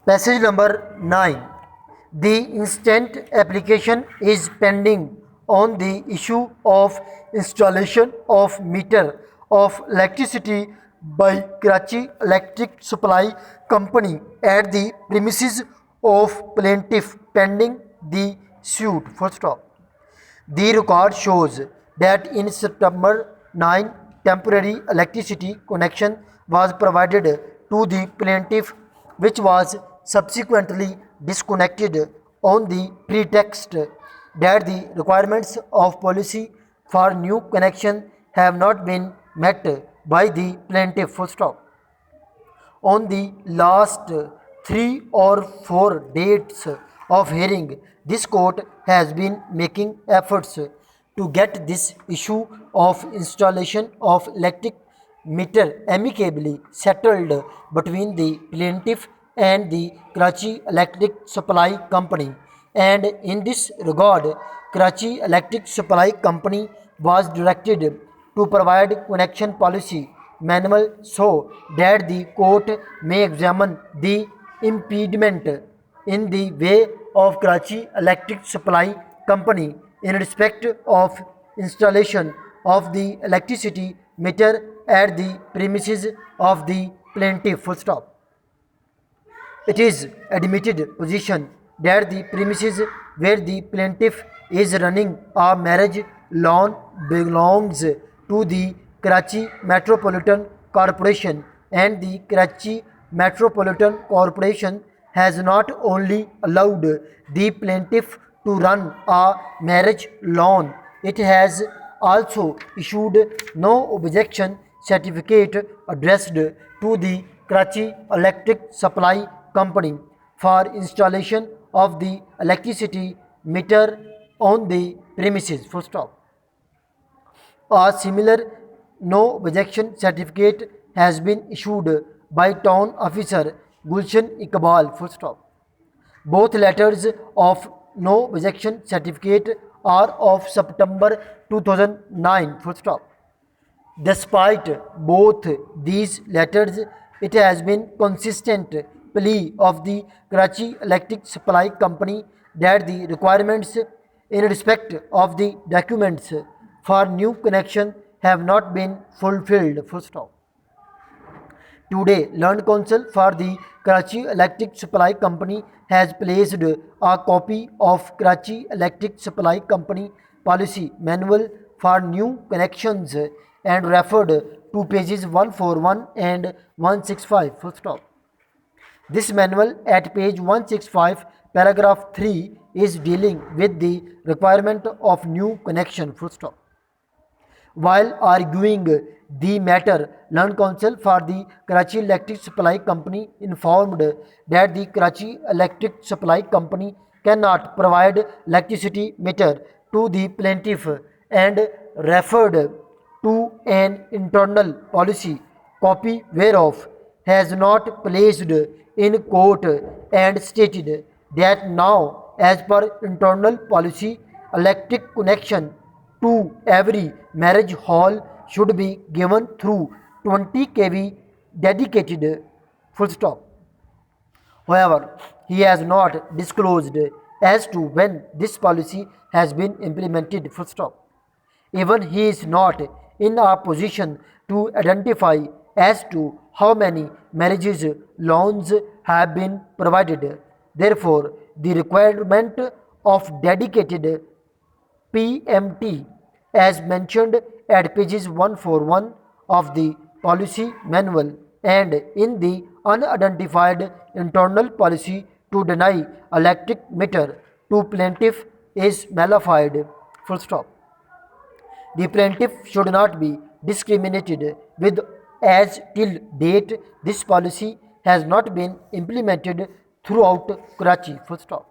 Passage number 9. The instant application is pending on the issue of installation of meter of electricity by Karachi Electric Supply Company at the premises of plaintiff pending the suit. Full stop. The record shows that in September 9, temporary electricity connection was provided to the plaintiff, which was subsequently disconnected on the pretext that the requirements of policy for new connection have not been met by the plaintiff. Full stop. On the last 3 or 4 dates of hearing, this court has been making efforts to get this issue of installation of electric meter amicably settled between the plaintiff and the Karachi Electric Supply Company. And in this regard, Karachi Electric Supply Company was directed to provide connection policy manual so that the court may examine the impediment in the way of Karachi Electric Supply Company in respect of installation of the electricity meter at the premises of the plaintiff. Full stop. It is admitted position that the premises where the plaintiff is running a marriage lawn belongs to the Karachi Metropolitan Corporation, and the Karachi Metropolitan Corporation has not only allowed the plaintiff to run a marriage lawn, it has also issued no objection certificate addressed to the Karachi Electric Supply Company for installation of the electricity meter on the premises. Full stop. A similar no objection certificate has been issued by town officer Gulshan Iqbal. Full stop. Both letters of no objection certificate are of September 2009. Full stop. Despite both these letters, it has been consistent plea of the Karachi Electric Supply Company that the requirements in respect of the documents for new connection have not been fulfilled. Full stop. Today, Learned Counsel for the Karachi Electric Supply Company has placed a copy of Karachi Electric Supply Company Policy Manual for new connections and referred to pages 141 and 165. Full stop. This manual at page 165, paragraph 3 is dealing with the requirement of new connection. Full stop. While arguing the matter, Learned Counsel for the Karachi Electric Supply Company informed that the Karachi Electric Supply Company cannot provide electricity meter to the plaintiff and referred to an internal policy copy whereof has not placed in court and stated that now, as per internal policy, electric connection to every marriage hall should be given through 20 kV dedicated. Full stop. However, he has not disclosed as to when this policy has been implemented. Full stop. Even he is not in a position to identify as to how many marriages loans have been provided. Therefore, the requirement of dedicated PMT as mentioned at pages 141 of the policy manual and in the unidentified internal policy to deny electric meter to plaintiff is nullified. Full stop. The plaintiff should not be discriminated with as till date this policy has not been implemented throughout Karachi. Full stop.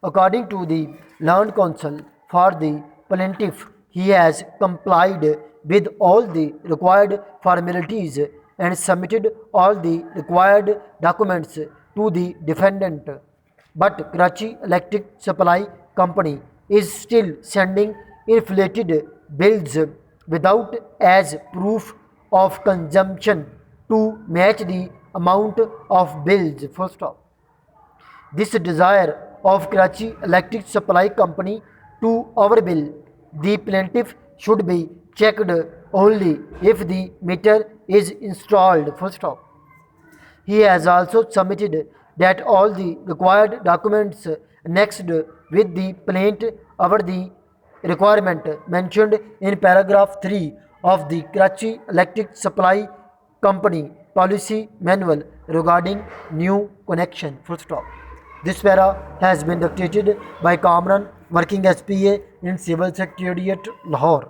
According to the Learned Counsel for the plaintiff, he has complied with all the required formalities and submitted all the required documents to the defendant. But Karachi Electric Supply Company is still sending inflated bills without as proof of consumption to match the amount of bills. Full stop. this desire of Karachi Electric Supply Company to overbill the plaintiff should be checked only if the meter is installed. Full stop. He has also submitted that all the required documents annexed with the plaint over the requirement mentioned in paragraph 3 of the Karachi Electric Supply Company policy manual regarding new connection. Full stop. This para has been dictated by Kamran working as PA in Civil Secretariat, Lahore.